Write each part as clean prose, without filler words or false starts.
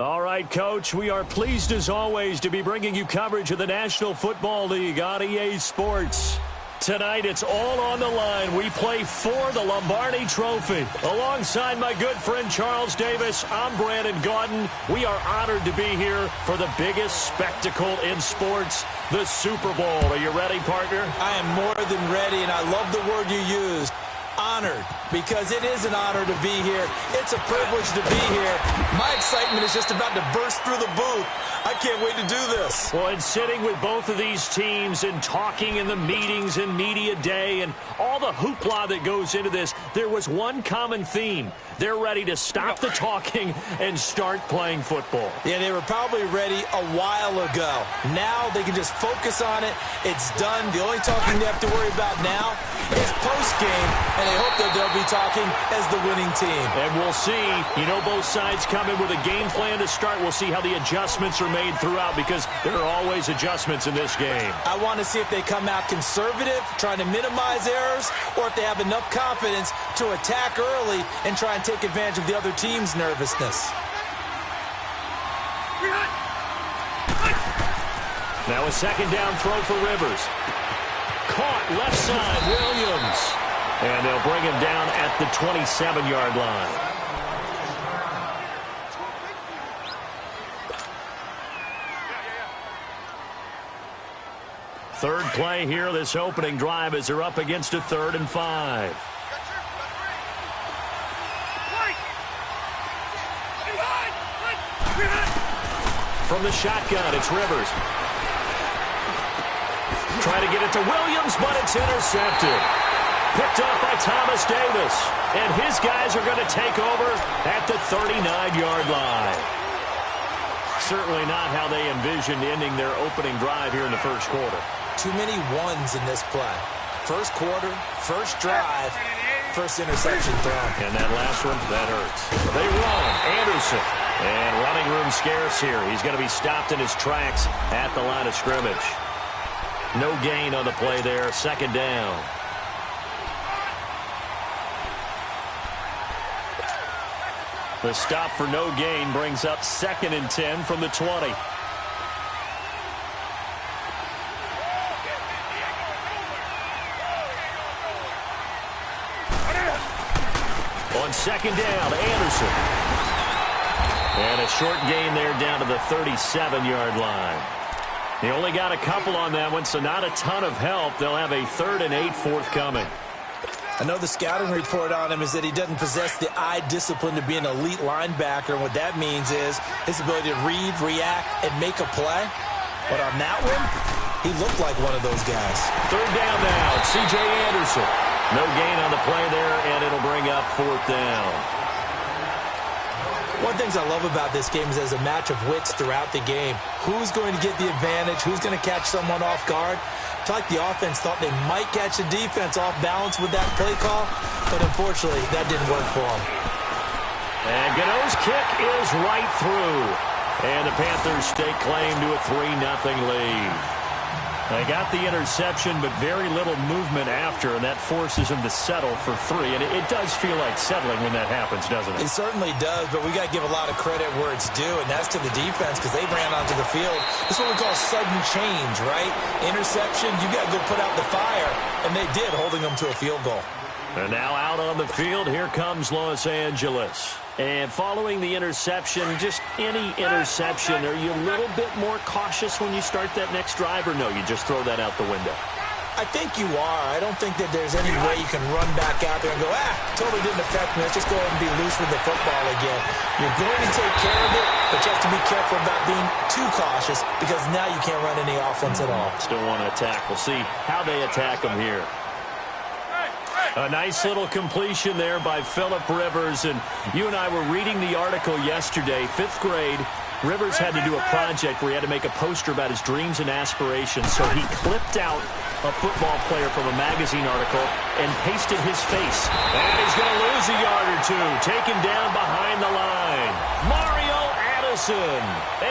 All right, Coach, we are pleased as always to be bringing you coverage of the National Football League on EA Sports. Tonight, it's all on the line. We play for the Lombardi Trophy. Alongside my good friend Charles Davis, I'm Brandon Gaudin. We are honored to be here for the biggest spectacle in sports, the Super Bowl. Are you ready, partner? I am more than ready, and I love the word you used. Honored, because it is an honor to be here. It's a privilege to be here. My excitement is just about to burst through the booth. I can't wait to do this. Well, and sitting with both of these teams and talking in the meetings and media day and all the hoopla that goes into this, there was one common theme. They're ready to stop the talking and start playing football. Yeah, they were probably ready a while ago. Now they can just focus on it. It's done. The only talking they have to worry about now is post-game, and I hope that they'll be talking as the winning team. And we'll see. You know, both sides come in with a game plan to start. We'll see how the adjustments are made throughout, because there are always adjustments in this game. I want to see if they come out conservative, trying to minimize errors, or if they have enough confidence to attack early and try and take advantage of the other team's nervousness. Now a second down throw for Rivers. Caught left side, Williams. And they'll bring him down at the 27-yard line. Third play here, this opening drive, as they're up against a 3rd and 5. From the shotgun, it's Rivers. Trying to get it to Williams, but it's intercepted. Picked up by Thomas Davis. And his guys are going to take over at the 39-yard line. Certainly not how they envisioned ending their opening drive here in the first quarter. Too many ones in this play. First quarter, first drive, first interception thrown. And that last one, that hurts. They run. Anderson. And running room scarce here. He's going to be stopped in his tracks at the line of scrimmage. No gain on the play there. Second down. The stop for no gain brings up 2nd and 10 from the 20. On second down, Anderson. And a short gain there down to the 37-yard line. They only got a couple on that one, so not a ton of help. They'll have a 3rd and 8 forthcoming. I know the scouting report on him is that he doesn't possess the eye discipline to be an elite linebacker. And what that means is his ability to read, react, and make a play. But on that one, he looked like one of those guys. Third down now, C.J. Anderson. No gain on the play there, and it'll bring up 4th down. One of the things I love about this game is there's a match of wits throughout the game. Who's going to get the advantage? Who's going to catch someone off guard? I feel like the offense thought they might catch the defense off balance with that play call, but unfortunately, that didn't work for them. And Gano's kick is right through. And the Panthers stake claim to a 3-0 lead. They got the interception, but very little movement after, and that forces them to settle for 3. And it does feel like settling when that happens, doesn't it? It certainly does, but we got to give a lot of credit where it's due, and that's to the defense, because they ran onto the field. This is what we call sudden change, right? Interception, you got to go put out the fire, and they did, holding them to a field goal. And now out on the field, here comes Los Angeles. And following the interception, just any interception, are you a little bit more cautious when you start that next drive, or no, you just throw that out the window? I think you are. I don't think that there's any way you can run back out there and go, totally didn't affect me. Let's just go ahead and be loose with the football again. You're going to take care of it, but you have to be careful about being too cautious, because now you can't run any offense at all. Still want to attack. We'll see how they attack them here. A nice little completion there by Phillip Rivers. And you and I were reading the article yesterday, 5th grade. Rivers had to do a project where he had to make a poster about his dreams and aspirations. So he clipped out a football player from a magazine article and pasted his face. And he's going to lose a yard or two. Taken down behind the line. Mario Addison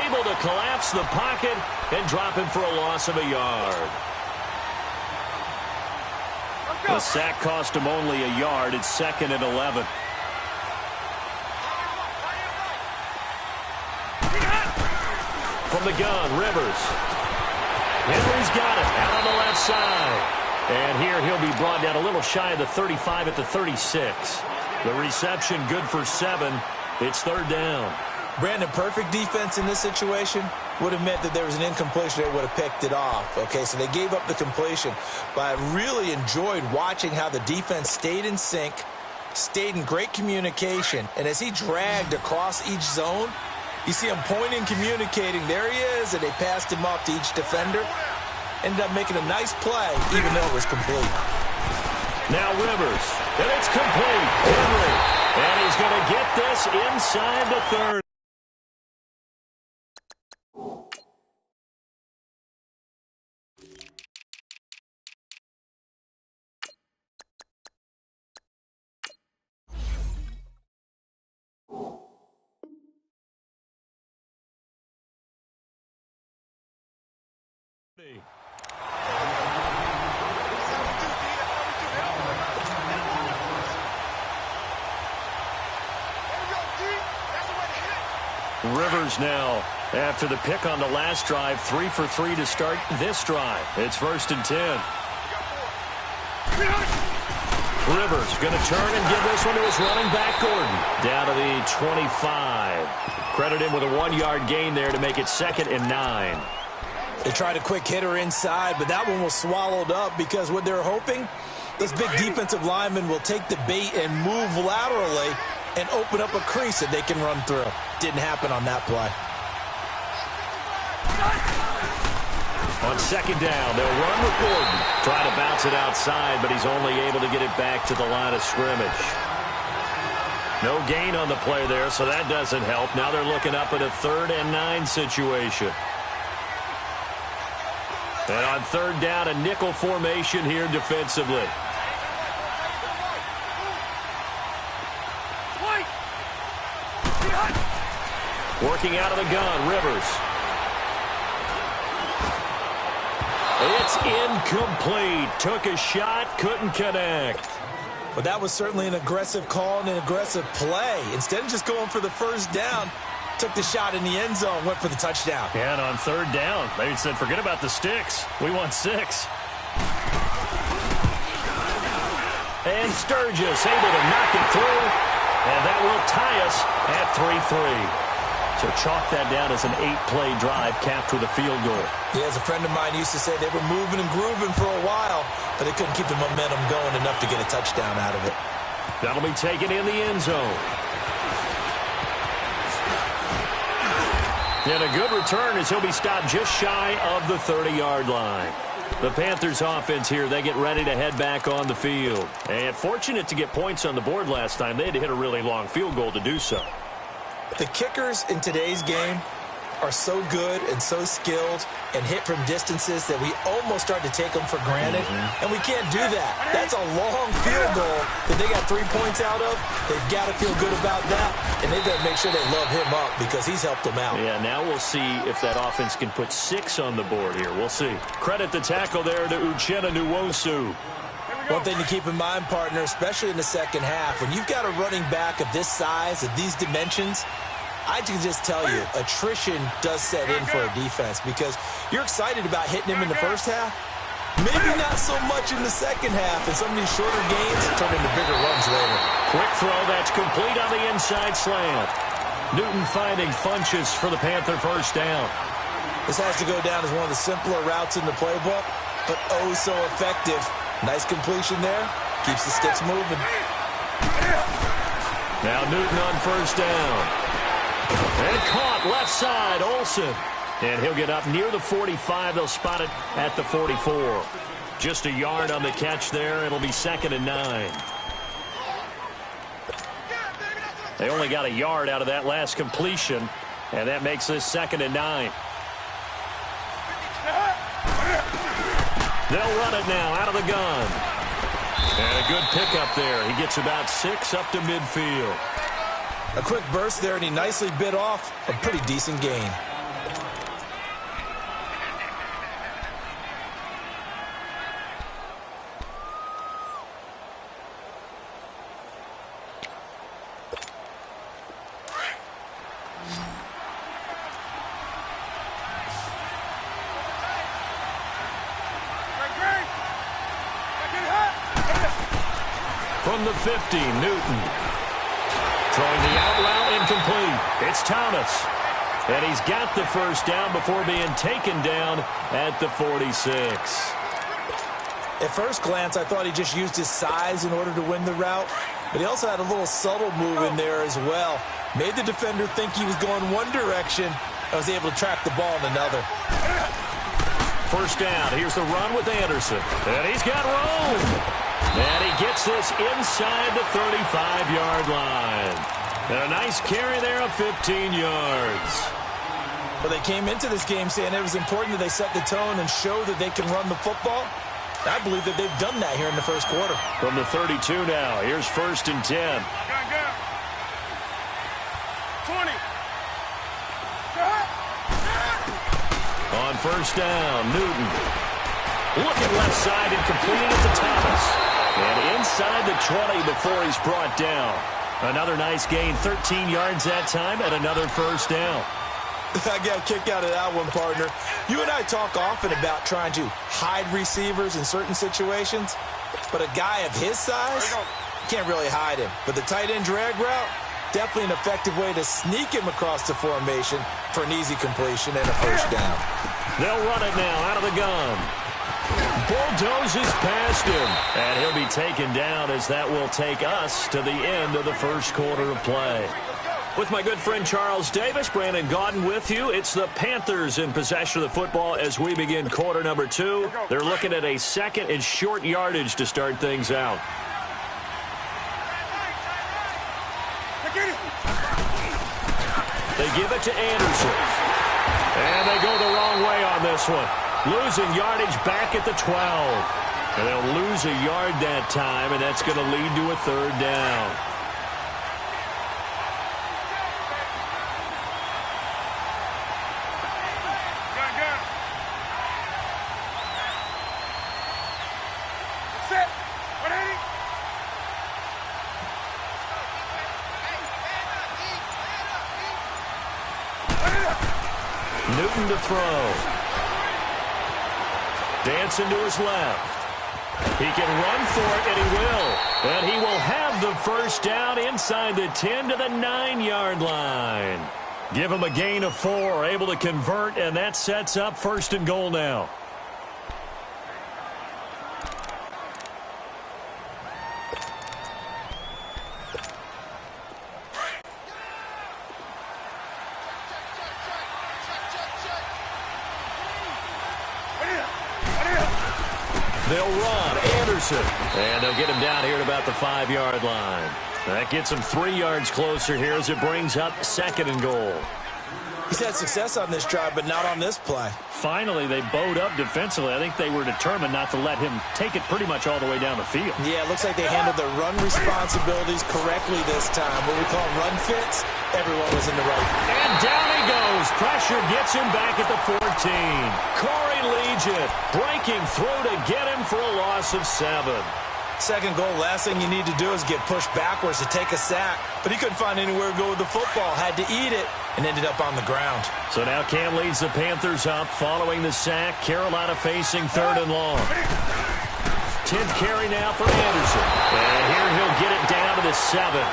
able to collapse the pocket and drop him for a loss of a yard. The sack cost him only a yard. It's 2nd and 11. from the gun, Rivers. Henry's got it out on the left side. And here he'll be brought down a little shy of the 35 at the 36. The reception good for 7. It's third down. Brandon, perfect defense in this situation would have meant that there was an incompletion. They would have picked it off. Okay, so they gave up the completion. But I really enjoyed watching how the defense stayed in sync, stayed in great communication. And as he dragged across each zone, you see him pointing, communicating. There he is, and they passed him off to each defender. Ended up making a nice play, even though it was complete. Now Rivers, and it's complete. Henry, and he's going to get this inside the 30. Rivers now, after the pick on the last drive, 3 for 3 to start this drive. It's 1st and 10. Rivers going to turn and give this one to his running back, Gordon. Down to the 25. Credit him with a 1-yard gain there to make it 2nd and 9. They tried a quick hitter inside, but that one was swallowed up because what they're hoping, those big defensive linemen will take the bait and move laterally and open up a crease that they can run through. Didn't happen on that play. On 2nd down, they'll run with Gordon. Try to bounce it outside, but he's only able to get it back to the line of scrimmage. No gain on the play there, so that doesn't help. Now they're looking up at a 3rd and 9 situation. And on 3rd down, a nickel formation here defensively. Working out of the gun, Rivers. It's incomplete. Took a shot, couldn't connect. But that was certainly an aggressive call and an aggressive play. Instead of just going for the first down, took the shot in the end zone, went for the touchdown. Yeah, and on 3rd down, they said, forget about the sticks. We want 6. And Sturgis able to knock it through. And that will tie us at 3-3. So chalk that down as an 8-play drive capped with a field goal. Yeah, as a friend of mine used to say, they were moving and grooving for a while, but they couldn't keep the momentum going enough to get a touchdown out of it. That'll be taken in the end zone. And a good return as he'll be stopped just shy of the 30-yard line. The Panthers offense here, they get ready to head back on the field. And fortunate to get points on the board last time. They had to hit a really long field goal to do so. The kickers in today's game are so good and so skilled and hit from distances that we almost start to take them for granted, and we can't do that. That's a long field goal that they got 3 points out of. They've got to feel good about that, and they've got to make sure they love him up because he's helped them out. Yeah, now we'll see if that offense can put 6 on the board here. We'll see. Credit the tackle there to Uchenna Nwosu. One thing to keep in mind, partner, especially in the second half, when you've got a running back of this size, of these dimensions, I can just tell you, attrition does set in for a defense because you're excited about hitting him in the first half. Maybe not so much in the second half, and some of these shorter gains turn into bigger runs later. Quick throw, that's complete on the inside slant. Newton finding Funchess for the Panther first down. This has to go down as one of the simpler routes in the playbook, but oh so effective. Nice completion there. Keeps the sticks moving. Now Newton on first down. And caught left side, Olsen. And he'll get up near the 45. They'll spot it at the 44. Just a yard on the catch there. It'll be 2nd and 9. They only got a yard out of that last completion, and that makes this 2nd and 9. They'll run it now out of the gun. And a good pickup there. He gets about 6 up to midfield. A quick burst there, and he nicely bit off a pretty decent gain. from the 50, Newton. Throwing the out route incomplete. It's Thomas. And he's got the first down before being taken down at the 46. At first glance, I thought he just used his size in order to win the route, but he also had a little subtle move in there as well. Made the defender think he was going one direction and was able to track the ball in another. First down. Here's the run with Anderson. And he's got room. And he gets this inside the 35-yard line. And a nice carry there of 15 yards. Well, they came into this game saying it was important that they set the tone and show that they can run the football. I believe that they've done that here in the first quarter. From the 32 now, here's 1st and 10. 20. On first down, Newton. Looking left side and completing it to Thomas. And inside the 20 before he's brought down. Another nice gain, 13 yards that time, and another first down. I got a kick out of that one, partner. You and I talk often about trying to hide receivers in certain situations, but a guy of his size, can't really hide him. But the tight end drag route, definitely an effective way to sneak him across the formation for an easy completion and a first down. They'll run it now out of the gun. Bulldozes past him, and he'll be taken down as that will take us to the end of the first quarter of play. With my good friend Charles Davis, Brandon Gaudin with you. It's the Panthers in possession of the football as we begin quarter number 2. They're looking at a second and short yardage to start things out. They give it to Anderson. And they go the wrong way on this one. Losing yardage back at the 12. And they'll lose a yard that time, and that's going to lead to a third down. Newton to throw. Dancing to his left. He can run for it, and he will. And he will have the first down inside the 10 to the 9-yard line. Give him a gain of 4, able to convert, and that sets up 1st and goal now. They'll run. Anderson. And they'll get him down here at about the 5-yard line. That gets him 3 yards closer here as it brings up 2nd and goal. He's had success on this drive, but not on this play. Finally, they bowed up defensively. I think they were determined not to let him take it pretty much all the way down the field. Yeah, it looks like they handled their run responsibilities correctly this time. What we call run fits, everyone was in the right. And down he goes. Pressure gets him back at the 14. Corey Legion breaking through to get him for a loss of 7. 2nd goal, last thing you need to do is get pushed backwards to take a sack. But he couldn't find anywhere to go with the football. Had to eat it and ended up on the ground. So now Cam leads the Panthers up following the sack. Carolina facing 3rd and long. 10th carry now for Anderson. And here he'll get it down to the 7.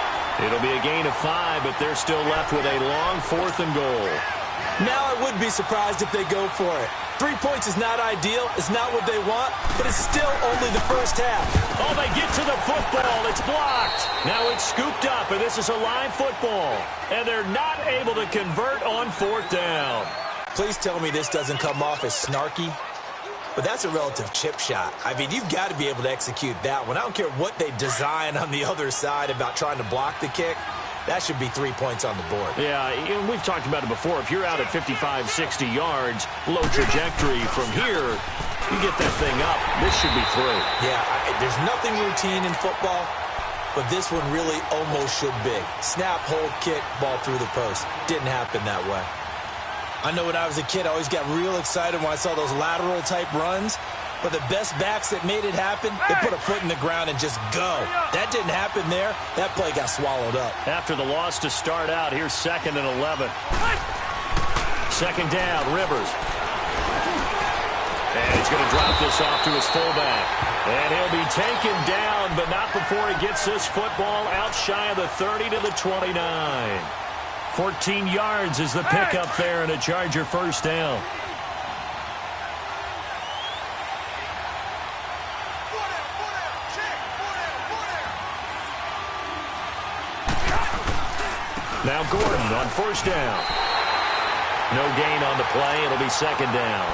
It'll be a gain of 5, but they're still left with a long 4th and goal. Now I would be surprised if they go for it. 3 points is not ideal. It's not what they want, but it's still only the first half. Oh, they get to the football. It's blocked. Now it's scooped up, and this is a live football. And they're not able to convert on 4th down. Please tell me this doesn't come off as snarky. But that's a relative chip shot. I mean, you've got to be able to execute that one. I don't care what they design on the other side about trying to block the kick. That should be 3 points on the board. Yeah, we've talked about it before. If you're out at 55, 60 yards, low trajectory from here, you get that thing up. This should be 3. Yeah, there's nothing routine in football, but this one really almost should be. Snap, hold, kick, ball through the post. Didn't happen that way. I know when I was a kid, I always got real excited when I saw those lateral-type runs. But the best backs that made it happen, they put a foot in the ground and just go. That didn't happen there. That play got swallowed up. After the loss to start out, here's 2nd and 11. 2nd down, Rivers. And he's going to drop this off to his fullback. And he'll be taken down, but not before he gets this football out shy of the 30 to the 29. 14 yards is the pickup there and a Charger first down. Now Gordon on first down. No gain on the play. It'll be second down.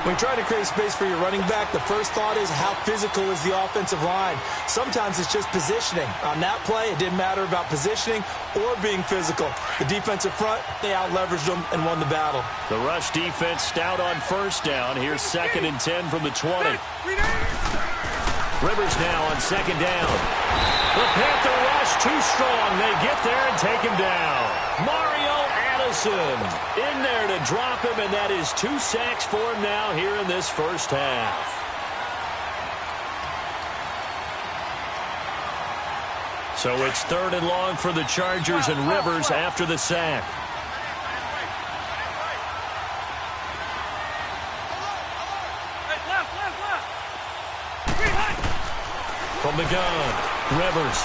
When you try to create space for your running back, the first thought is how physical is the offensive line. Sometimes it's just positioning. On that play, it didn't matter about positioning or being physical. The defensive front, they out-leveraged them and won the battle. The rush defense stout on first down. Here's 2nd and 10 from the 20. Rivers now on second down. The Panther rush too strong. They get there and take him down. Mario Addison in there to drop him, and that is 2 sacks for him now here in this first half. So it's 3rd and long for the Chargers and Rivers after the sack. From the gun, Rivers.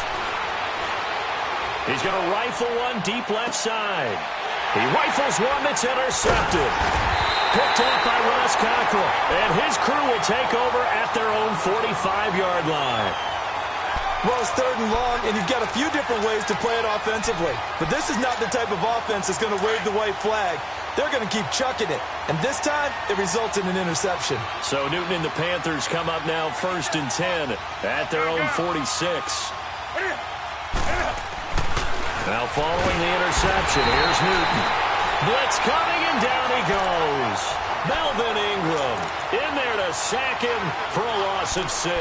He's going to rifle one deep left side. He rifles one that's intercepted. Picked off by Ross Cockrell. And his crew will take over at their own 45-yard line. Well, it's 3rd and long, and you've got a few different ways to play it offensively. But this is not the type of offense that's going to wave the white flag. They're going to keep chucking it. And this time, it results in an interception. So Newton and the Panthers come up now 1st and 10 at their own 46. Now following the interception, here's Newton. Blitz coming, and down he goes. Melvin Ingram in there to sack him for a loss of 6.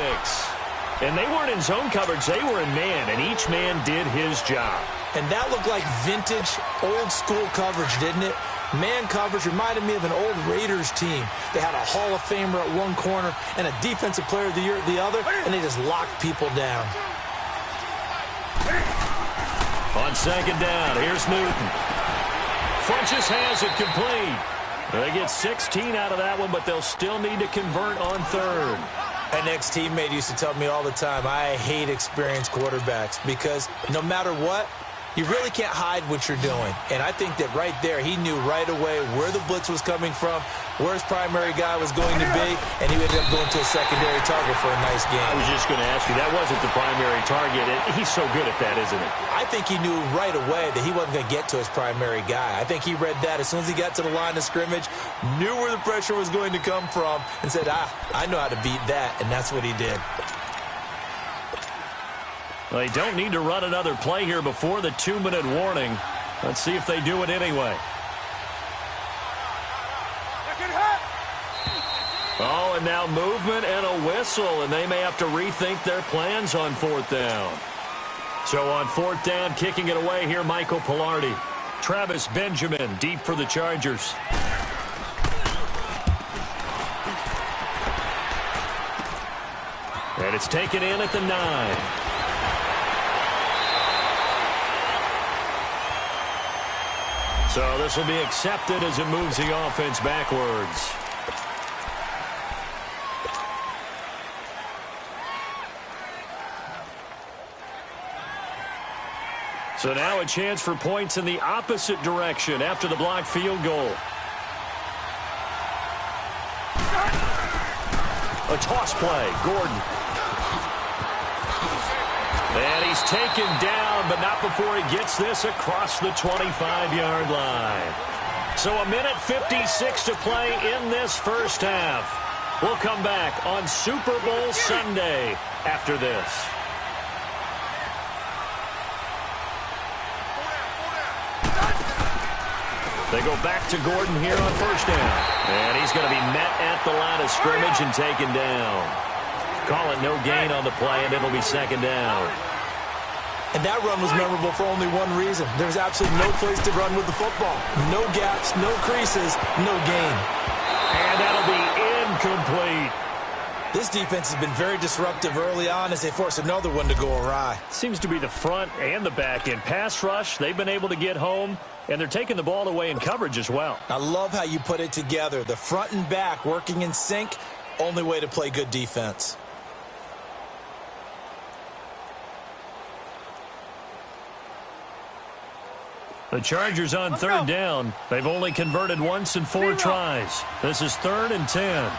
And they weren't in zone coverage. They were in man, and each man did his job. And that looked like vintage, old-school coverage, didn't it? Man coverage reminded me of an old Raiders team. They had a Hall of Famer at one corner and a Defensive Player of the Year at the other, and they just locked people down. On second down, here's Newton. Funches has it complete. They get 16 out of that one, but they'll still need to convert on 3rd. An ex-teammate used to tell me all the time, I hate experienced quarterbacks because no matter what, you really can't hide what you're doing. And I think that right there, he knew right away where the blitz was coming from, where his primary guy was going to be, and he ended up going to a secondary target for a nice game. I was just going to ask you, that wasn't the primary target. He's so good at that, isn't he? I think he knew right away that he wasn't going to get to his primary guy. I think he read that as soon as he got to the line of scrimmage, knew where the pressure was going to come from, and said, I know how to beat that, and that's what he did. Well, they don't need to run another play here before the 2-minute warning. Let's see if they do it anyway. Oh, and now movement and a whistle, and they may have to rethink their plans on 4th down. So on 4th down, kicking it away here, Michael Pilardi. Travis Benjamin deep for the Chargers. And it's taken in at the 9. So this will be accepted as it moves the offense backwards. So now a chance for points in the opposite direction after the blocked field goal. A toss play, Gordon. And he's taken down, but not before he gets this across the 25-yard line. So a minute 56 to play in this first half. We'll come back on Super Bowl Sunday after this. They go back to Gordon here on first down. And he's going to be met at the line of scrimmage and taken down. Call it no gain on the play, and it'll be second down. And that run was memorable for only one reason. There's absolutely no place to run with the football. No gaps, no creases, no gain. And that'll be incomplete. This defense has been very disruptive early on as they force another one to go awry. Seems to be the front and the back end. Pass rush, they've been able to get home, and they're taking the ball away in coverage as well. I love how you put it together. The front and back working in sync, only way to play good defense. The Chargers on third down. They've only converted once in 4 tries. This is 3rd and 10.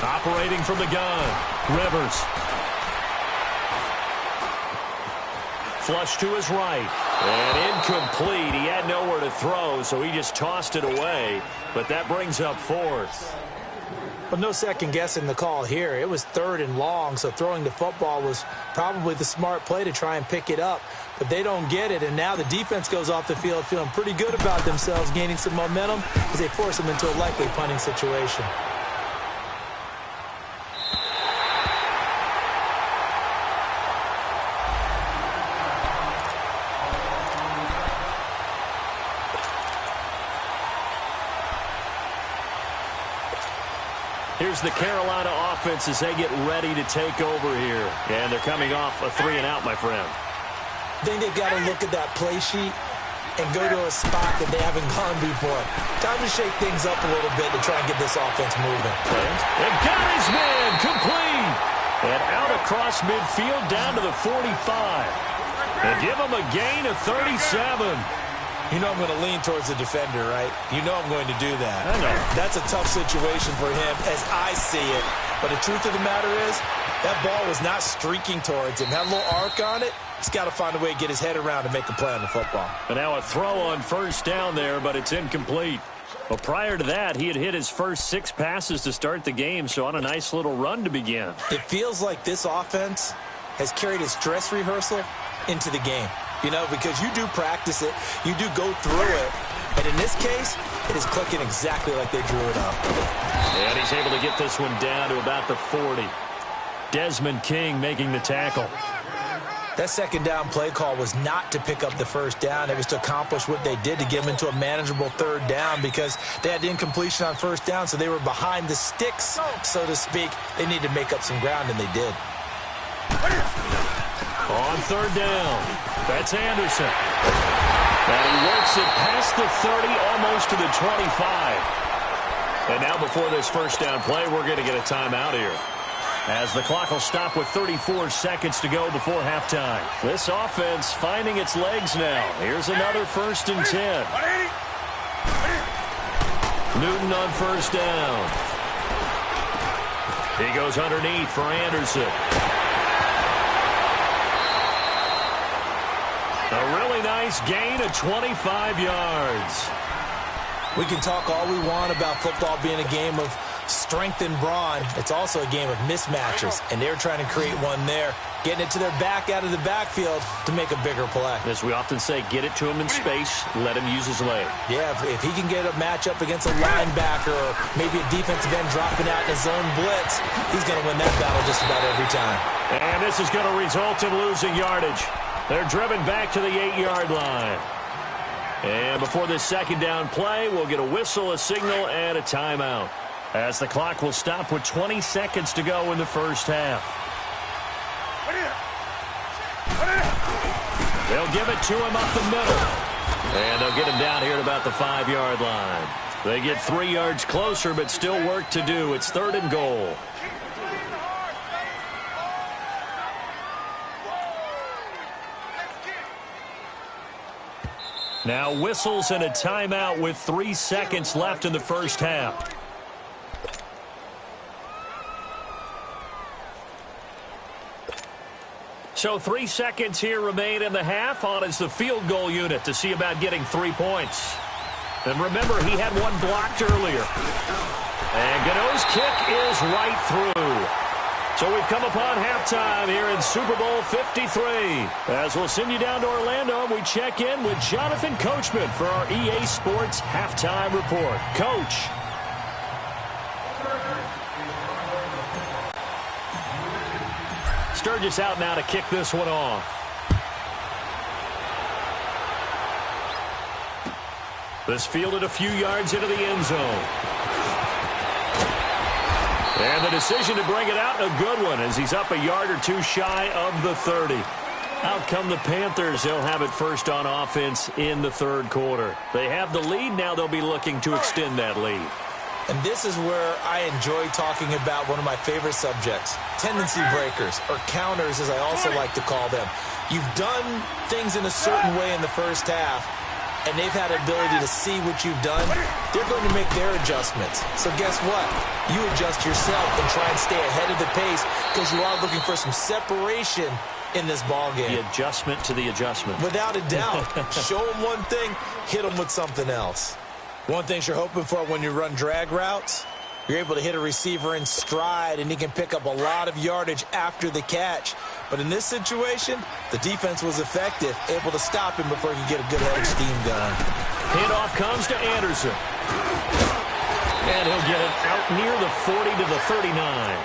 Operating from the gun, Rivers. Flush to his right. And incomplete. He had nowhere to throw, so he just tossed it away. But that brings up 4th. Well, no second guessing the call here. It was 3rd and long, so throwing the football was probably the smart play to try and pick it up. But they don't get it, and now the defense goes off the field feeling pretty good about themselves, gaining some momentum as they force them into a likely punting situation. Here's the Carolina offense as they get ready to take over here. And they're coming off a 3-and-out, my friend. I think they've got to look at that play sheet and go to a spot that they haven't gone before. Time to shake things up a little bit to try and get this offense moving. And got his man complete. And out across midfield down to the 45. And give him a gain of 37. You know I'm going to lean towards the defender, right? You know I'm going to do that. I know. That's a tough situation for him as I see it. But the truth of the matter is, that ball was not streaking towards him. Had a little arc on it. He's got to find a way to get his head around and make a play on the football. But now a throw on first down there, but it's incomplete. Well, prior to that, he had hit his first 6 passes to start the game, so on a nice little run to begin. It feels like this offense has carried its dress rehearsal into the game. You know, because you do practice it, you do go through it, and in this case, it is clicking exactly like they drew it up. And he's able to get this one down to about the 40. Desmond King making the tackle. That second down play call was not to pick up the first down. It was to accomplish what they did to get them into a manageable 3rd down because they had incompletion on first down, so they were behind the sticks, so to speak. They needed to make up some ground, and they did. On 3rd down, that's Anderson. And he works it past the 30, almost to the 25. And now before this first down play, we're going to get a timeout here, as the clock will stop with 34 seconds to go before halftime. This offense finding its legs now. Here's another 1st and 10. Newton on first down. He goes underneath for Anderson. A really nice gain of 25 yards. We can talk all we want about football being a game of strength and brawn. It's also a game of mismatches, and they're trying to create one there, getting it to their back out of the backfield to make a bigger play. As we often say, get it to him in space, let him use his leg. Yeah, if he can get a matchup against a linebacker or maybe a defensive end dropping out in a zone blitz, he's going to win that battle just about every time. And this is going to result in losing yardage. They're driven back to the 8-yard line. And before this second down play, we'll get a whistle, a signal, and a timeout, as the clock will stop with 20 seconds to go in the first half. They'll give it to him up the middle. And they'll get him down here at about the 5-yard line. They get 3 yards closer, but still work to do. It's 3rd and goal. Now whistles and a timeout with 3 seconds left in the first half. So 3 seconds here remain in the half. On is the field goal unit to see about getting 3 points. And remember, he had one blocked earlier. And Gano's kick is right through. So we've come upon halftime here in Super Bowl 53. As we'll send you down to Orlando, we check in with Jonathan Coachman for our EA Sports Halftime Report. Coach. Sturgis out now to kick this one off. This fielded a few yards into the end zone. And the decision to bring it out, a good one, as he's up a yard or two shy of the 30. Out come the Panthers. They'll have it first on offense in the third quarter. They have the lead. Now they'll be looking to extend that lead. And this is where I enjoy talking about one of my favorite subjects, tendency breakers, or counters as I also like to call them. You've done things in a certain way in the first half, and they've had the ability to see what you've done. They're going to make their adjustments. So guess what? You adjust yourself and try and stay ahead of the pace because you are looking for some separation in this ball game. The adjustment to the adjustment. Without a doubt. Show them one thing, hit them with something else. One thing you're hoping for when you run drag routes, you're able to hit a receiver in stride, and he can pick up a lot of yardage after the catch. But in this situation, the defense was effective, able to stop him before he could get a good head of steam going. Handoff comes to Anderson. And he'll get it out near the 40 to the 39.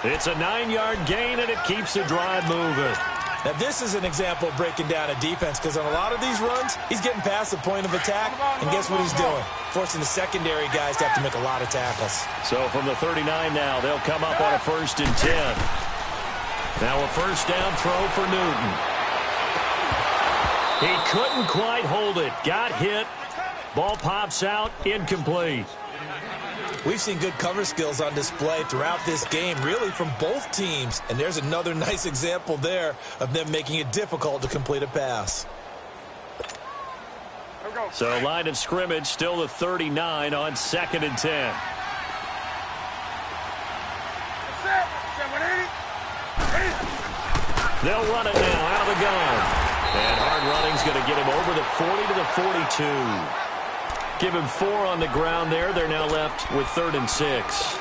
It's a 9-yard gain, and it keeps the drive moving. Now, this is an example of breaking down a defense because on a lot of these runs, he's getting past the point of attack, and guess what he's doing? Forcing the secondary guys to have to make a lot of tackles. So from the 39 now, they'll come up on a 1st and 10. Now a first down throw for Newton. He couldn't quite hold it. Got hit. Ball pops out. Incomplete. We've seen good cover skills on display throughout this game, really from both teams. And there's another nice example there of them making it difficult to complete a pass. So line of scrimmage, still the 39 on 2nd and 10. They'll run it now out of the gun. And hard running's going to get him over the 40 to the 42. Give him 4 on the ground there. They're now left with 3rd and 6.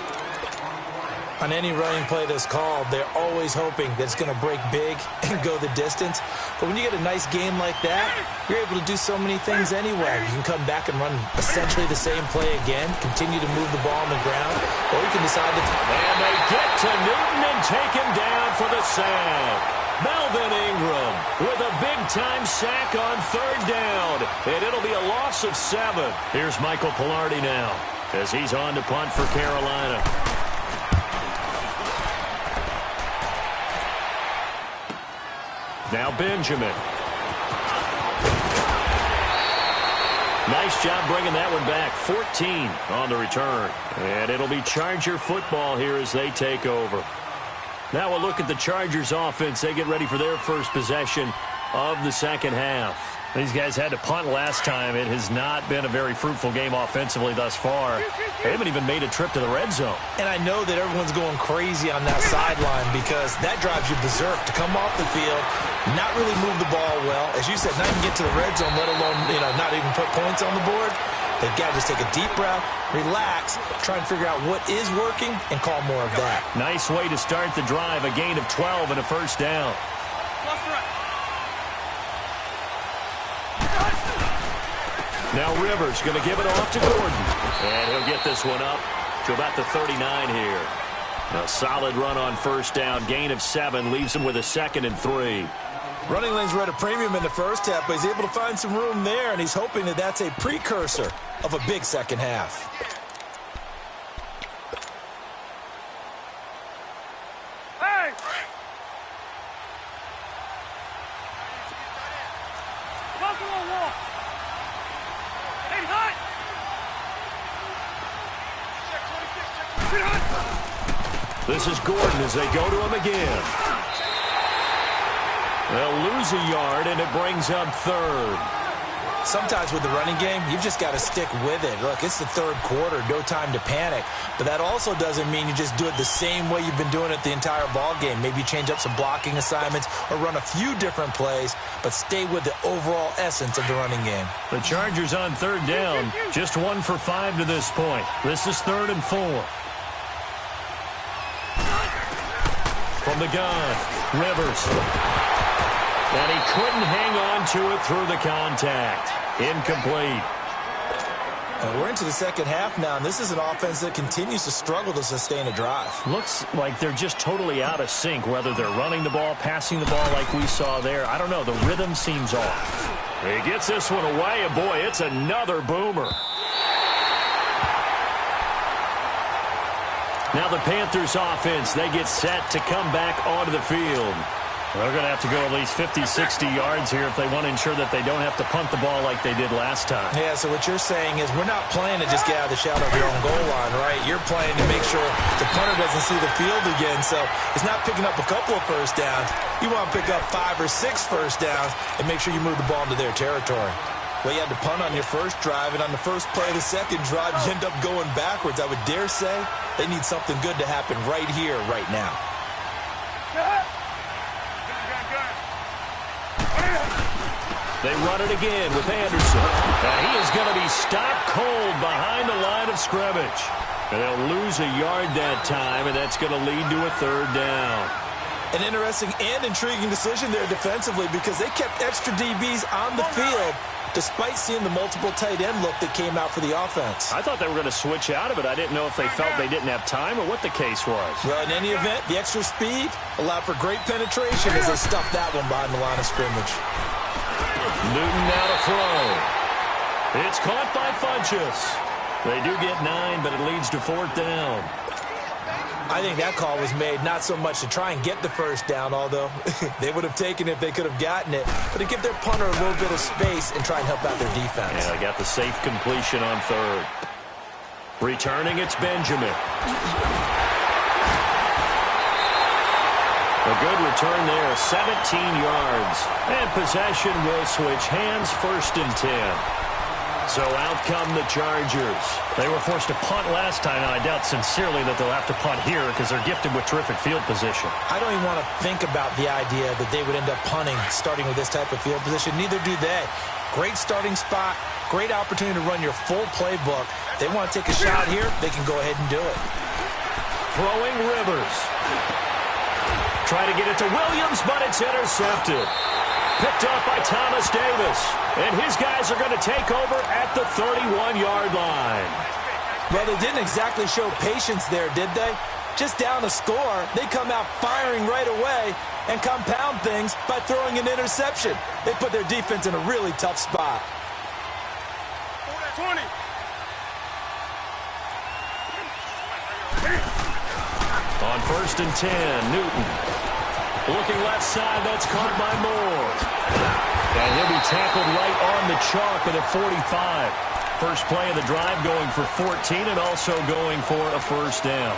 On any running play that's called, they're always hoping that it's going to break big and go the distance. But when you get a nice game like that, you're able to do so many things anyway. You can come back and run essentially the same play again, continue to move the ball on the ground, or you can decide to... And they get to Newton and take him down for the sack. Melvin Ingram with a big-time sack on 3rd down. And it'll be a loss of 7. Here's Michael Pilardi now as he's on to punt for Carolina. Now Benjamin. Nice job bringing that one back. 14 on the return. And it'll be Charger football here as they take over. Now we'll look at the Chargers offense. They get ready for their first possession of the second half. These guys had to punt last time. It has not been a very fruitful game offensively thus far. They haven't even made a trip to the red zone. And I know that everyone's going crazy on that sideline because that drives you berserk to come off the field, not really move the ball well. As you said, not even get to the red zone, let alone, not even put points on the board. They've got to just take a deep breath, relax, try and figure out what is working, and call more of that. Nice way to start the drive. A gain of 12 and a first down. Now Rivers going to give it off to Gordon. And he'll get this one up to about the 39 here. A solid run on first down. Gain of 7 leaves him with a 2nd and 3. Running lanes were at a premium in the first half, but he's able to find some room there, and he's hoping that that's a precursor of a big second half. Hey! Buffalo wall. Hey, hot! This is Gordon as they go to him again. They'll lose a yard, and it brings up 3rd. Sometimes with the running game, you've just got to stick with it. Look, it's the 3rd quarter, no time to panic. But that also doesn't mean you just do it the same way you've been doing it the entire ball game. Maybe change up some blocking assignments or run a few different plays, but stay with the overall essence of the running game. The Chargers on 3rd down, just 1 for 5 to this point. This is 3rd and 4. From the gun, Rivers. And he couldn't hang on to it through the contact. Incomplete. And we're into the second half now, and this is an offense that continues to struggle to sustain a drive. Looks like they're just totally out of sync, whether they're running the ball, passing the ball like we saw there. I don't know. The rhythm seems off. He gets this one away, and boy, it's another boomer. Now the Panthers offense, they get set to come back onto the field. They're going to have to go at least 50, 60 yards here if they want to ensure that they don't have to punt the ball like they did last time. Yeah, so what you're saying is we're not playing to just get out of the shadow of your own goal line, right? You're playing to make sure the punter doesn't see the field again. So it's not picking up a couple of first downs. You want to pick up 5 or 6 first downs and make sure you move the ball into their territory. Well, you had to punt on your first drive, and on the first play of the second drive, you end up going backwards. I would dare say they need something good to happen right here, right now. They run it again with Anderson. He is going to be stopped cold behind the line of scrimmage. And they'll lose a yard that time, and that's going to lead to a third down. An interesting and intriguing decision there defensively because they kept extra DBs on the field despite seeing the multiple tight end look that came out for the offense. I thought they were going to switch out of it. I didn't know if they felt they didn't have time or what the case was. Well, in any event, the extra speed allowed for great penetration as they stuffed that one behind the line of scrimmage. Newton now to throw. It's caught by Funchess. They do get 9, but it leads to fourth down. I think that call was made not so much to try and get the first down, although they would have taken it if they could have gotten it, but to give their punter a little bit of space and try and help out their defense. Yeah, they got the safe completion on third. Returning, it's Benjamin. A good return there, 17 yards. And possession will switch hands, first and 10. So out come the Chargers. They were forced to punt last time, and I doubt sincerely that they'll have to punt here because they're gifted with terrific field position. I don't even want to think about the idea that they would end up punting starting with this type of field position. Neither do they. Great starting spot, great opportunity to run your full playbook. If they want to take a shot here, they can go ahead and do it. Throwing Rivers. Try to get it to Williams, but it's intercepted. Picked up by Thomas Davis. And his guys are going to take over at the 31-yard line. Well, they didn't exactly show patience there, did they? Just down a score, they come out firing right away and compound things by throwing an interception. They put their defense in a really tough spot. 20. On first and 10, Newton. Looking left side, that's caught by Moore. And he'll be tackled right on the chalk at a 45. First play of the drive going for 14 and also going for a first down.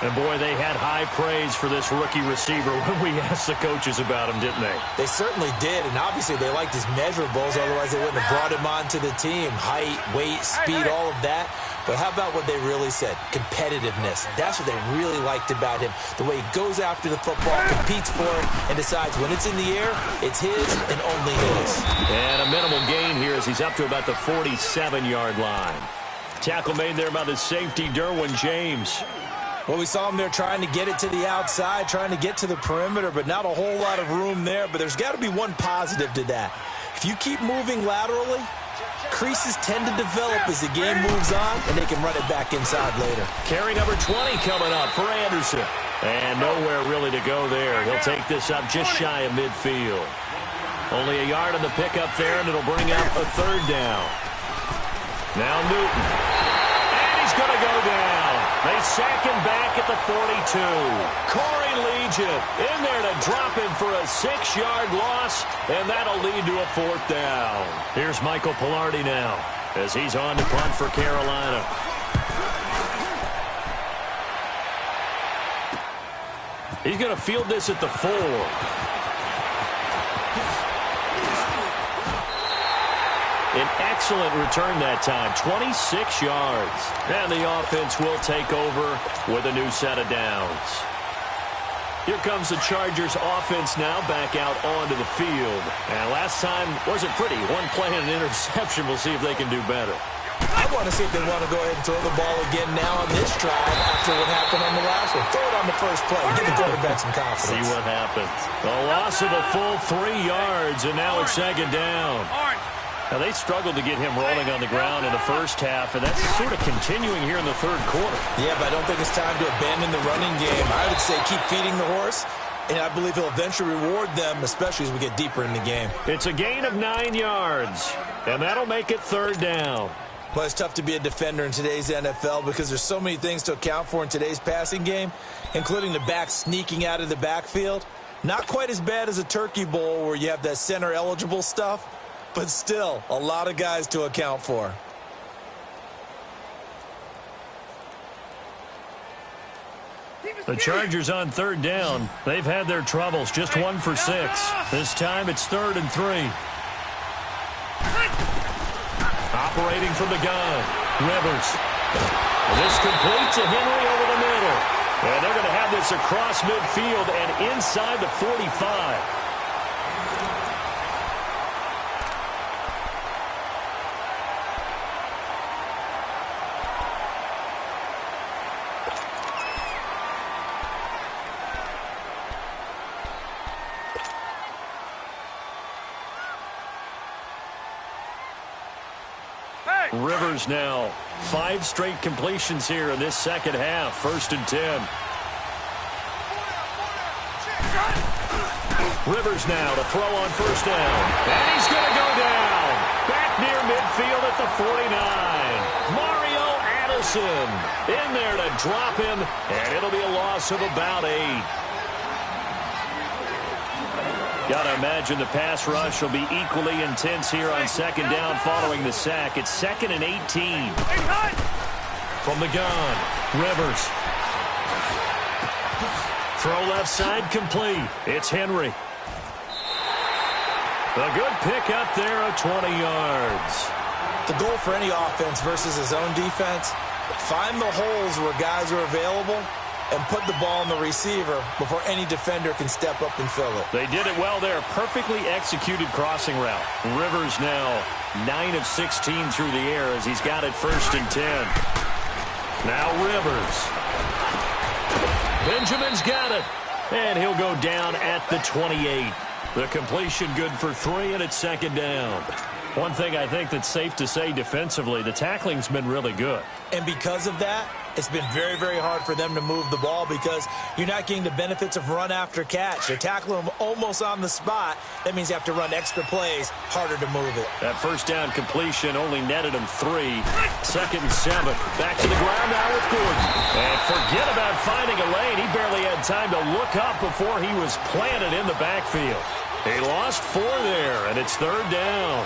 And, boy, they had high praise for this rookie receiver when we asked the coaches about him, didn't they? They certainly did, and obviously they liked his measurables. Otherwise, they wouldn't have brought him onto the team. Height, weight, speed, all of that. But how about what they really said? Competitiveness. That's what they really liked about him. The way he goes after the football, competes for it, and decides when it's in the air, it's his and only his. And a minimal gain here as he's up to about the 47-yard line. Tackle made there by the safety, Derwin James. Well, we saw him there trying to get it to the outside, trying to get to the perimeter, but not a whole lot of room there. But there's got to be one positive to that. If you keep moving laterally, creases tend to develop as the game moves on, and they can run it back inside later. Carry number 20 coming up for Anderson. And nowhere really to go there. He'll take this up just shy of midfield. Only a yard on the pickup there, and it'll bring out a third down. Now Newton. And he's going to go down. They sack him back at the 42. Corey Legion in there to drop him for a 6-yard loss, and that'll lead to a fourth down. Here's Michael Pilardi now as he's on to punt for Carolina. He's going to field this at the 4. An excellent return that time, 26 yards. And the offense will take over with a new set of downs. Here comes the Chargers offense now back out onto the field. And last time wasn't pretty. One play and an interception. We'll see if they can do better. I want to see if they want to go ahead and throw the ball again now on this drive after what happened on the last one. Throw it on the first play. Give the quarterback some confidence. See what happens. A loss of a full 3 yards, and now it's second down. Now, they struggled to get him rolling on the ground in the first half, and that's sort of continuing here in the third quarter. Yeah, but I don't think it's time to abandon the running game. I would say keep feeding the horse, and I believe he'll eventually reward them, especially as we get deeper in the game. It's a gain of 9 yards, and that'll make it third down. Well, it's tough to be a defender in today's NFL because there's so many things to account for in today's passing game, including the back sneaking out of the backfield. Not quite as bad as a turkey bowl where you have that center-eligible stuff, but still a lot of guys to account for. The Chargers on third down. They've had their troubles, just 1 for 6. This time it's 3rd and 3. Operating from the gun, Rivers. This completes to Henry over the middle. And they're going to have this across midfield and inside the 45. Rivers now 5 straight completions here in this second half. 1st and 10. Rivers now to throw on 1st down. And he's going to go down. Back near midfield at the 49. Mario Addison in there to drop him. And it'll be a loss of about 8. Got to imagine the pass rush will be equally intense here on 2nd down following the sack. It's 2nd and 18. From the gun, Rivers. Throw left side complete. It's Henry. A good pick up there of 20 yards. The goal for any offense versus his own defense, find the holes where guys are available and put the ball in the receiver before any defender can step up and fill it. They did it well there. Perfectly executed crossing route. Rivers now 9 of 16 through the air as he's got it 1st and 10. Now Rivers. Benjamin's got it. And he'll go down at the 28. The completion good for 3, and it's 2nd down. One thing I think that's safe to say defensively, the tackling's been really good. And because of that, it's been very, very hard for them to move the ball because you're not getting the benefits of run after catch. They're tackling them almost on the spot. That means you have to run extra plays, harder to move it. That 1st down completion only netted him 3. 2nd and 7. Back to the ground now with Gordon. And forget about finding a lane. He barely had time to look up before he was planted in the backfield. He lost 4 there, and it's 3rd down.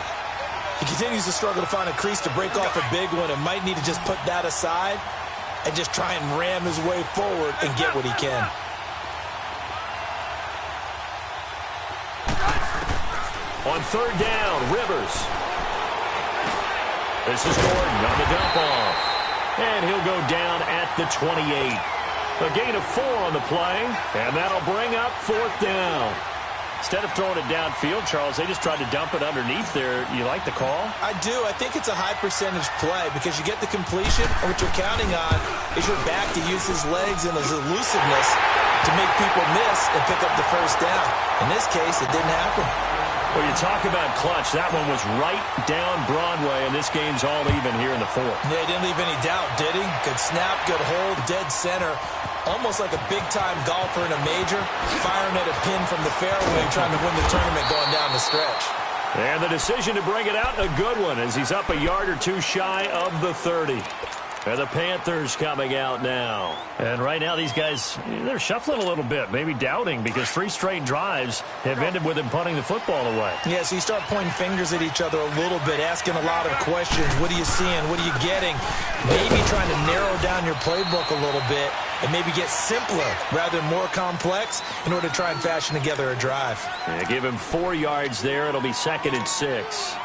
He continues to struggle to find a crease to break off a big one and might need to just put that aside and just try and ram his way forward and get what he can. On 3rd down, Rivers. This is Gordon on the dump off. And he'll go down at the 28. A gain of 4 on the play, and that'll bring up 4th down. Instead of throwing it downfield, Charles, they just tried to dump it underneath there. You like the call? I do. I think it's a high percentage play because you get the completion, and what you're counting on is your back to use his legs and his elusiveness to make people miss and pick up the 1st down. In this case, it didn't happen. Well, you talk about clutch. That one was right down Broadway, and this game's all even here in the 4th. Yeah, he didn't leave any doubt, did he? Good snap, good hold, dead center. Almost like a big-time golfer in a major, firing at a pin from the fairway, trying to win the tournament going down the stretch. And the decision to bring it out, a good one, as he's up a yard or 2 shy of the 30. And the Panthers coming out now. And right now, these guys, they're shuffling a little bit, maybe doubting, because 3 straight drives have ended with him punting the football away. Yeah, so you start pointing fingers at each other a little bit, asking a lot of questions. What are you seeing? What are you getting? Maybe trying to narrow down your playbook a little bit and maybe get simpler rather than more complex in order to try and fashion together a drive. Yeah, give him 4 yards there. It'll be 2nd and 6.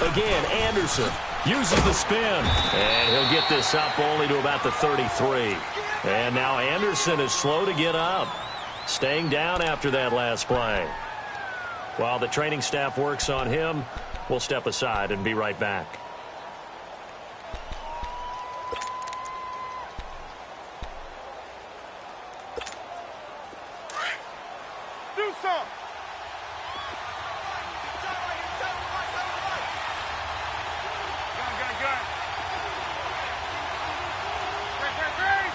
Again, Anderson uses the spin, and he'll get this up only to about the 33. And now Anderson is slow to get up, staying down after that last play. While the training staff works on him, we'll step aside and be right back. Do some. Gun. Great.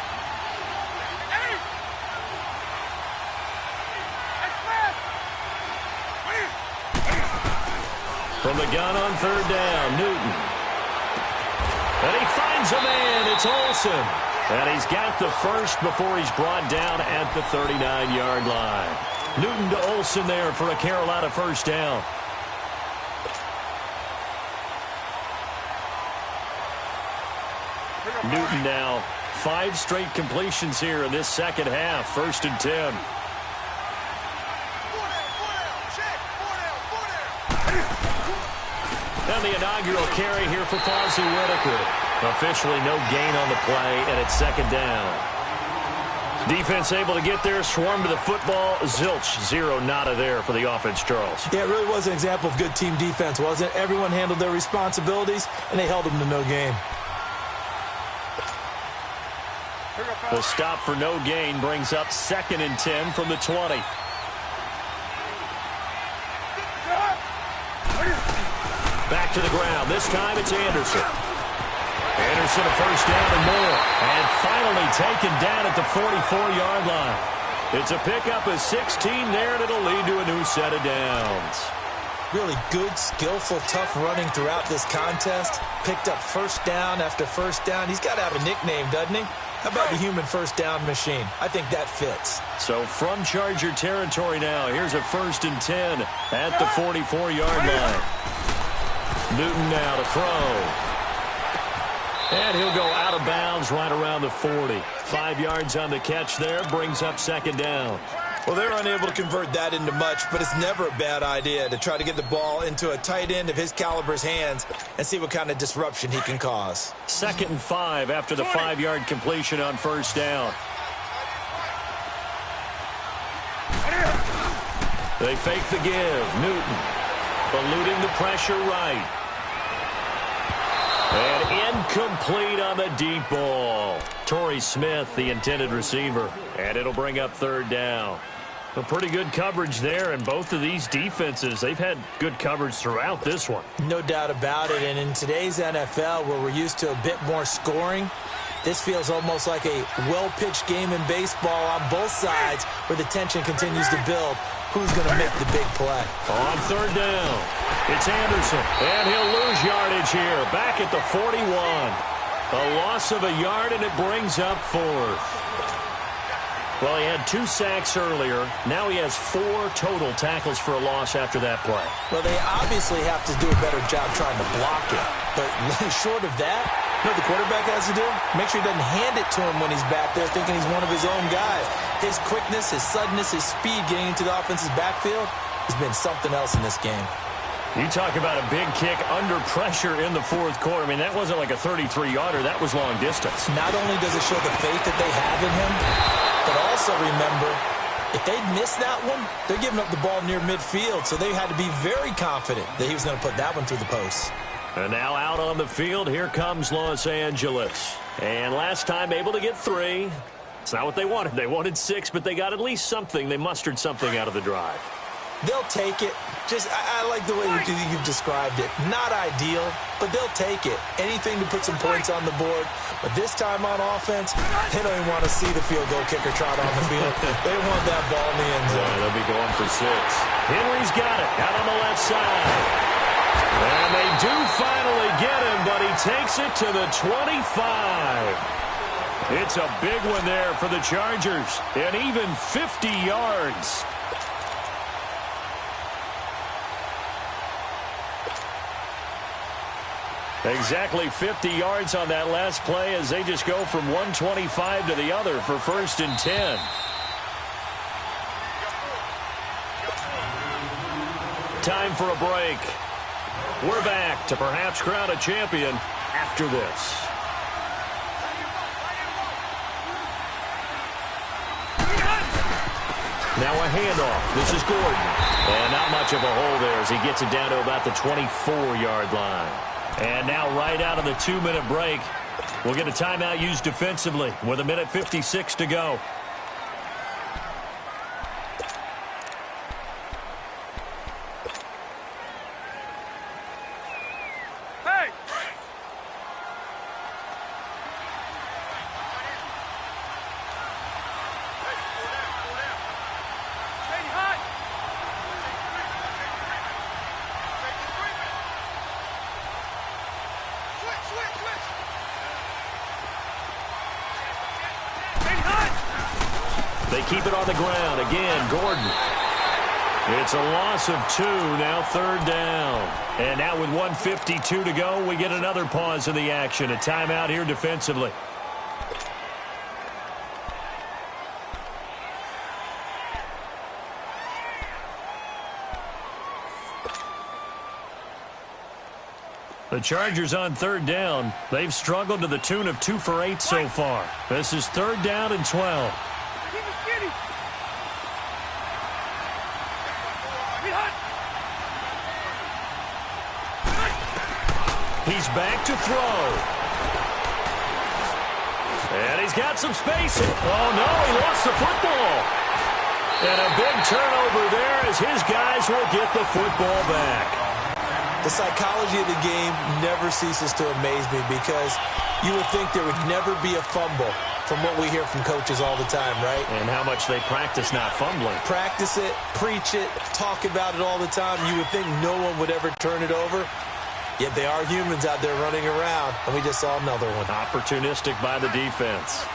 Hey! Express! From the gun on third down, Newton. And he finds a man. It's Olsen. And he's got the first before he's brought down at the 39-yard line. Newton to Olsen there for a Carolina first down. Newton now 5 straight completions here in this second half. 1st and 10. And the inaugural carry here for Fozzie Whitaker. Officially no gain on the play, and it's 2nd down. Defense able to get there, swarm to the football. Zilch, 0 nada there for the offense, Charles. Yeah, it really was an example of good team defense, wasn't it? Everyone handled their responsibilities, and they held them to no gain. The stop for no gain brings up 2nd and 10 from the 20. Back to the ground. This time it's Anderson. Anderson a first down and more. And finally taken down at the 44-yard line. It's a pickup of 16 there, and it'll lead to a new set of downs. Really good, skillful, tough running throughout this contest. Picked up first down after first down. He's got to have a nickname, doesn't he? How about the human first down machine? I think that fits. So from Charger territory now, here's a 1st and 10 at the 44-yard line. Newton now to throw. And he'll go out of bounds right around the 40. 5 yards on the catch there, brings up 2nd down. Well, they're unable to convert that into much, but it's never a bad idea to try to get the ball into a tight end of his caliber's hands and see what kind of disruption he can cause. 2nd and 5 after the 5-yard completion on first down. They fake the give. Newton eluding the pressure right. And incomplete on the deep ball. Torrey Smith, the intended receiver. And it'll bring up 3rd down. A pretty good coverage there, and both of these defenses, they've had good coverage throughout this one. No doubt about it, and in today's NFL, where we're used to a bit more scoring, this feels almost like a well-pitched game in baseball on both sides, where the tension continues to build. Who's going to make the big play? On 3rd down, it's Anderson, and he'll lose yardage here, back at the 41. A loss of a yard, and it brings up 4th. Well, he had 2 sacks earlier. Now he has 4 total tackles for a loss after that play. Well, they obviously have to do a better job trying to block it. But short of that, you know what the quarterback has to do? Make sure he doesn't hand it to him when he's back there thinking he's one of his own guys. His quickness, his suddenness, his speed getting into the offense's backfield has been something else in this game. You talk about a big kick under pressure in the 4th quarter. I mean, that wasn't like a 33-yarder. That was long distance. Not only does it show the faith that they have in him, but also remember, if they'd missed that one, they're giving up the ball near midfield, so they had to be very confident that he was going to put that one through the post. And now out on the field, here comes Los Angeles. And last time able to get 3. It's not what they wanted. They wanted 6, but they got at least something. They mustered something out of the drive. They'll take it. I like the way you've described it. Not ideal, but they'll take it. Anything to put some points on the board. But this time on offense, they don't even want to see the field goal kicker trot on the field. They want that ball in the end zone. Yeah, they'll be going for 6. Henry's got it out on the left side. And they do finally get him, but he takes it to the 25. It's a big one there for the Chargers. And even 50 yards. Exactly 50 yards on that last play as they just go from 125 to the other for 1st and 10. Time for a break. We're back to perhaps crown a champion after this. Now a handoff. This is Gordon. And not much of a hole there as he gets it down to about the 24-yard line. And now right out of the 2-minute break, we'll get a timeout used defensively with 1:56 to go. They keep it on the ground. Again, Gordon. It's a loss of 2, now 3rd down. And now with 1:52 to go, we get another pause in the action. A timeout here defensively. The Chargers on 3rd down. They've struggled to the tune of 2 for 8 so far. This is 3rd down and 12. He's back to throw. And he's got some space. Oh, no, he lost the football. And a big turnover there as his guys will get the football back. The psychology of the game never ceases to amaze me because you would think there would never be a fumble from what we hear from coaches all the time, right? And how much they practice not fumbling. Practice it, preach it, talk about it all the time. You would think no one would ever turn it over. Yet they are humans out there running around, and we just saw another one. Opportunistic by the defense.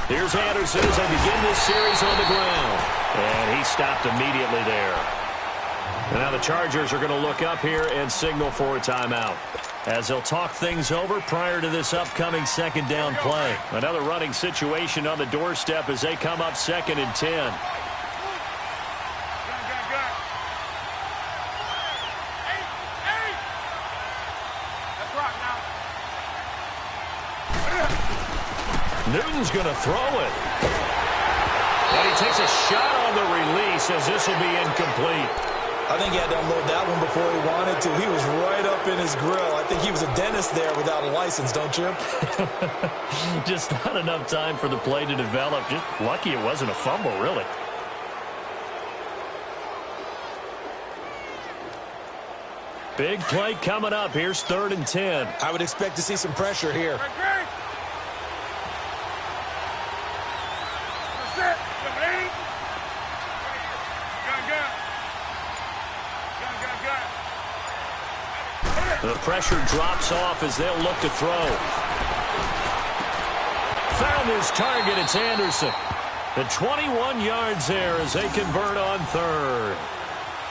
Here's Anderson as they begin this series on the ground. And he stopped immediately there. And now the Chargers are going to look up here and signal for a timeout as they'll talk things over prior to this upcoming 2nd down play. Another running situation on the doorstep as they come up 2nd and 10. Newton's going to throw it. And he takes a shot on the release as this will be incomplete. I think he had to unload that one before he wanted to. He was right up in his grill. I think he was a dentist there without a license, don't you? Just not enough time for the play to develop. Just lucky it wasn't a fumble, really. Big play coming up. Here's 3rd and 10. I would expect to see some pressure here. The pressure drops off as they'll look to throw. Found his target. It's Anderson. The 21 yards there as they convert on 3rd.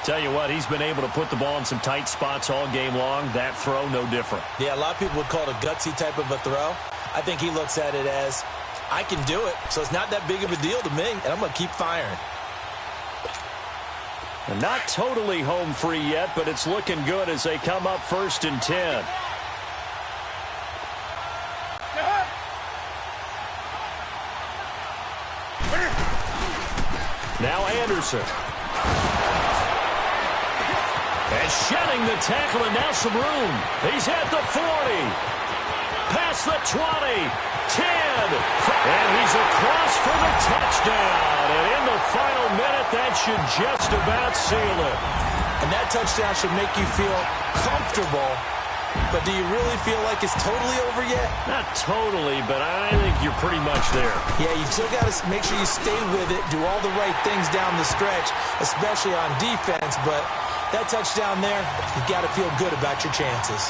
Tell you what, he's been able to put the ball in some tight spots all game long. That throw, no different. Yeah, a lot of people would call it a gutsy type of a throw. I think he looks at it as, I can do it, so it's not that big of a deal to me, and I'm going to keep firing. And not totally home free yet, but it's looking good as they come up 1st and 10. Now Anderson. And shedding the tackle, and now some room. He's at the 40. Past the 20. 10. And he's across for the touchdown. And in the final minute, that should just about seal it. And that touchdown should make you feel comfortable. But do you really feel like it's totally over yet? Not totally, but I think you're pretty much there. Yeah, you still got to make sure you stay with it, do all the right things down the stretch, especially on defense. But that touchdown there, you got to feel good about your chances.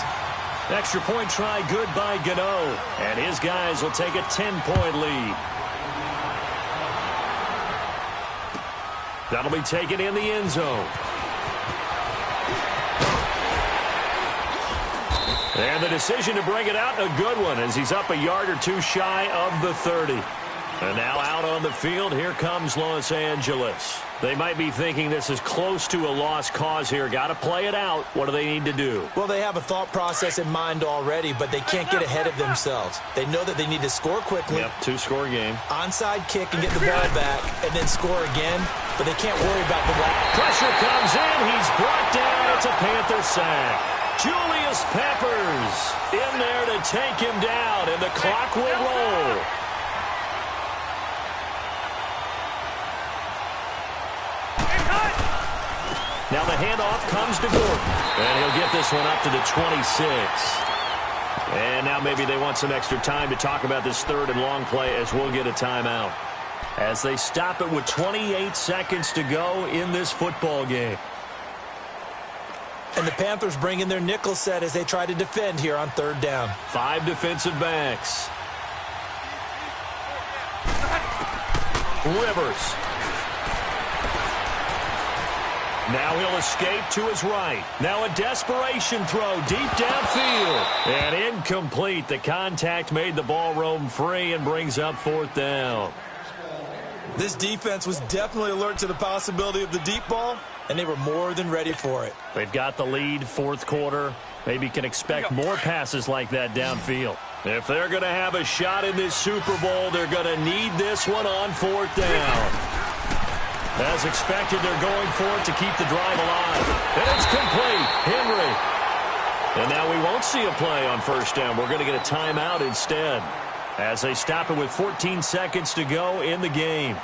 Extra point try good by Gano. And his guys will take a 10-point lead. That'll be taken in the end zone. And the decision to bring it out, a good one, as he's up a yard or two shy of the 30. And now out on the field, here comes Los Angeles. They might be thinking this is close to a lost cause here. Got to play it out. What do they need to do? Well, they have a thought process in mind already, but they can't get ahead of themselves. They know that they need to score quickly. Yep, two-score game. Onside kick and get the ball back, and then score again, but they can't worry about the ball. Pressure comes in. He's brought down. It's a Panther sack. Julius Peppers in there to take him down, and the clock will roll. Now the handoff comes to Gordon, and he'll get this one up to the 26. And now maybe they want some extra time to talk about this third and long play as we'll get a timeout. As they stop it with 28 seconds to go in this football game. And the Panthers bring in their nickel set as they try to defend here on third down. 5 defensive backs. Rivers. Now he'll escape to his right. Now a desperation throw deep downfield. And incomplete. The contact made the ball roam free and brings up fourth down. This defense was definitely alert to the possibility of the deep ball, and they were more than ready for it. They've got the lead, fourth quarter. Maybe can expect more passes like that downfield. If they're going to have a shot in this Super Bowl, they're going to need this one on fourth down. As expected, they're going for it to keep the drive alive. And it's complete. Henry. And now we won't see a play on first down. We're going to get a timeout instead. As they stop it with 14 seconds to go in the game.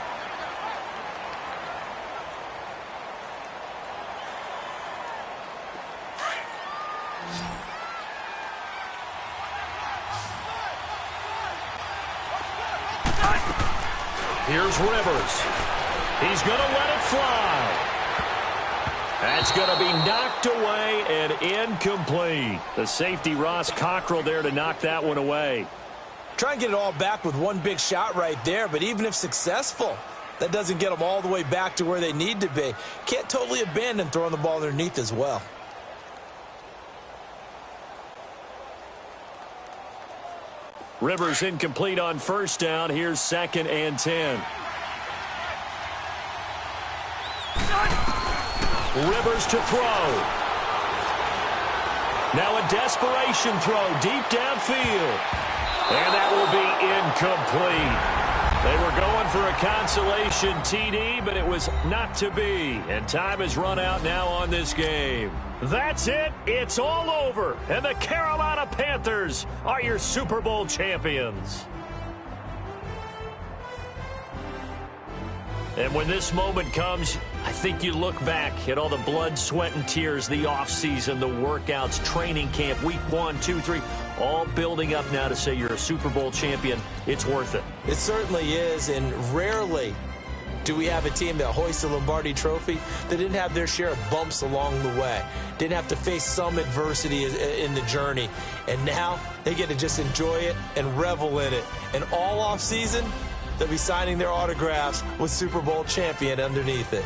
Here's Rivers. He's going to let it fly. That's going to be knocked away and incomplete. The safety, Ross Cockrell, there to knock that one away. Try and get it all back with one big shot right there, but even if successful, that doesn't get them all the way back to where they need to be. Can't totally abandon throwing the ball underneath as well. Rivers incomplete on first down. Here's 2nd and 10. Rivers to throw. Now a desperation throw deep downfield. And that will be incomplete. They were going for a consolation TD, but it was not to be. And time has run out now on this game. That's it. It's all over. And the Carolina Panthers are your Super Bowl champions. And when this moment comes, I think you look back at all the blood, sweat, and tears, the offseason, the workouts, training camp, week 1, 2, 3, all building up now to say you're a Super Bowl champion. It's worth it. It certainly is, and rarely do we have a team that hoists the Lombardi Trophy that didn't have their share of bumps along the way, didn't have to face some adversity in the journey, and now they get to just enjoy it and revel in it. And all offseason, they'll be signing their autographs with Super Bowl champion underneath it.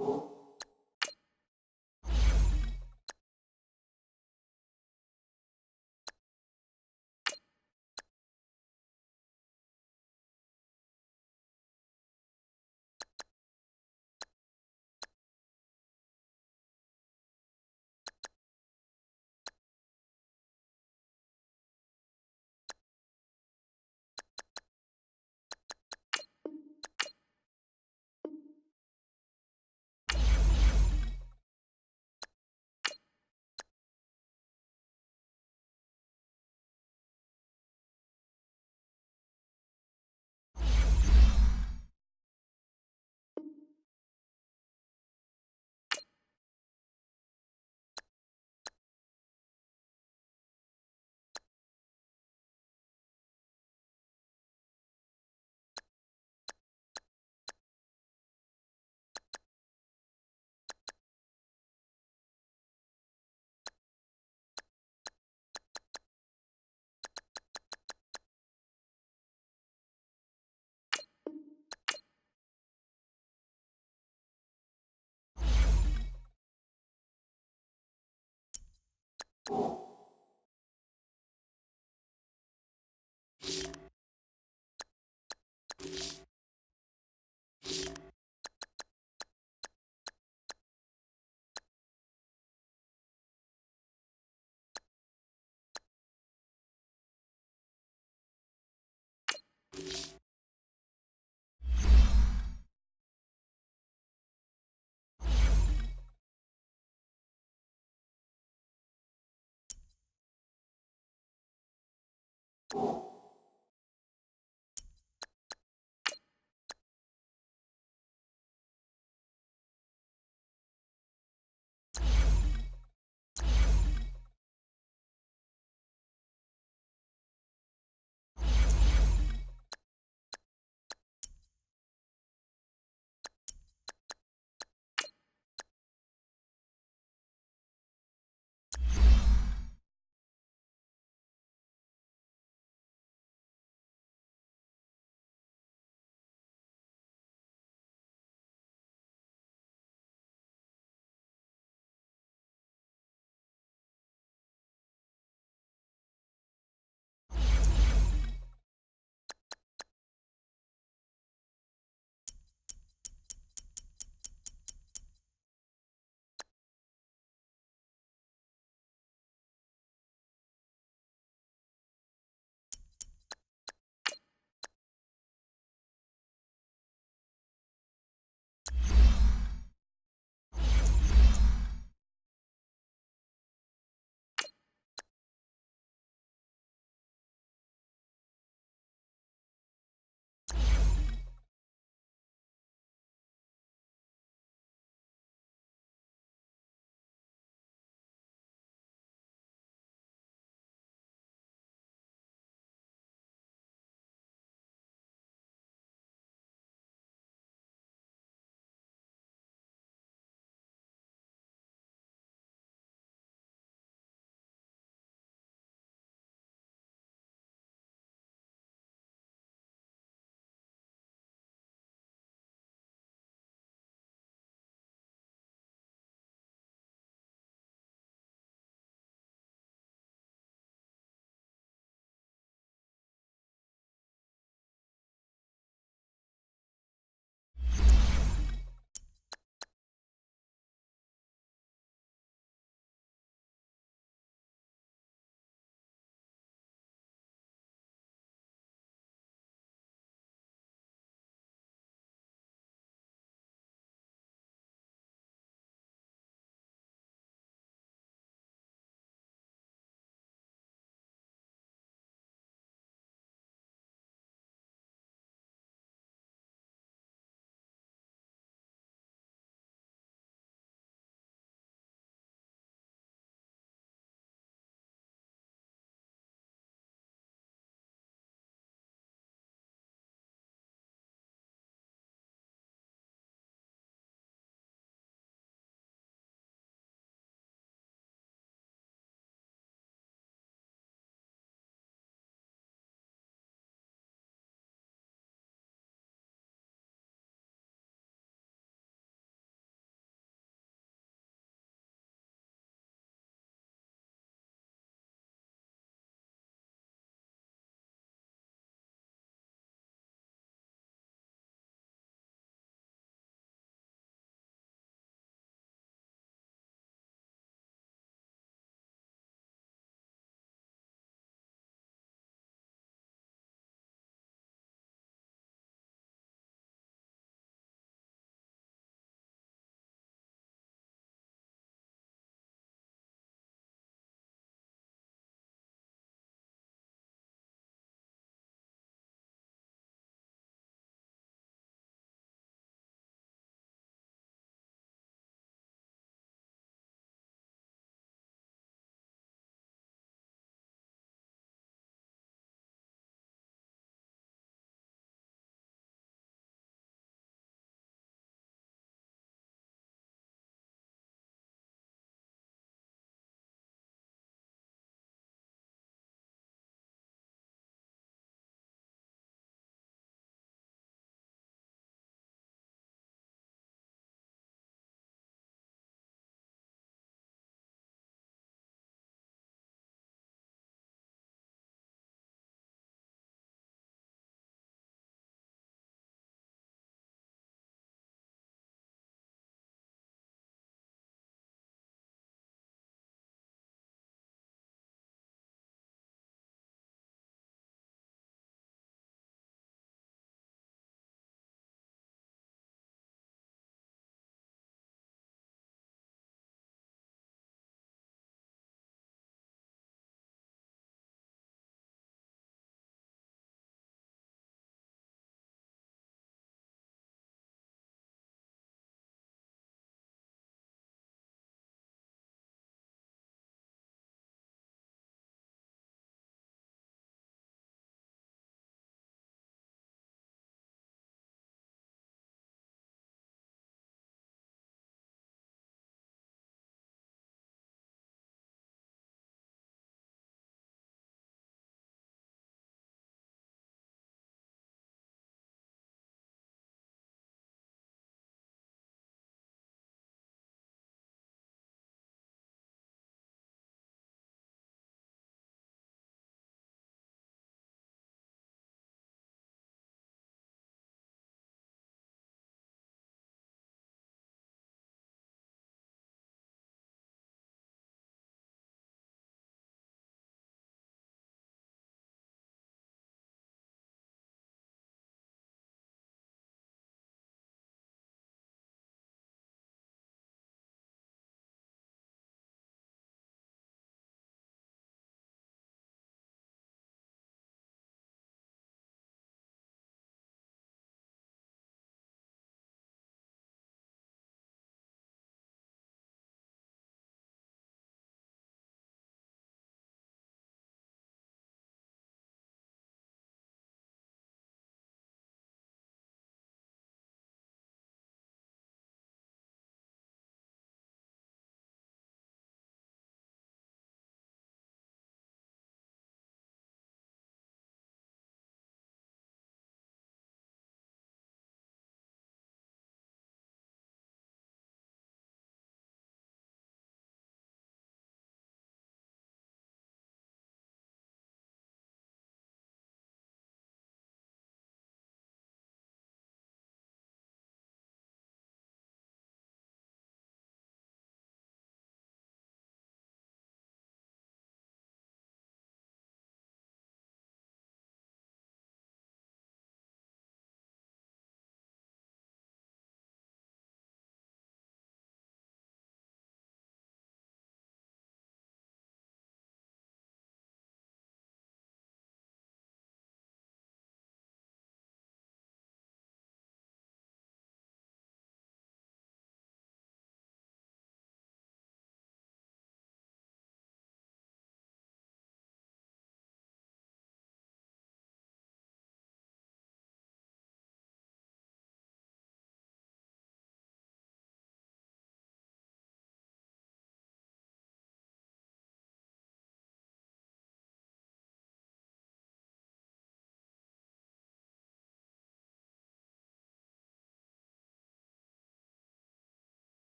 You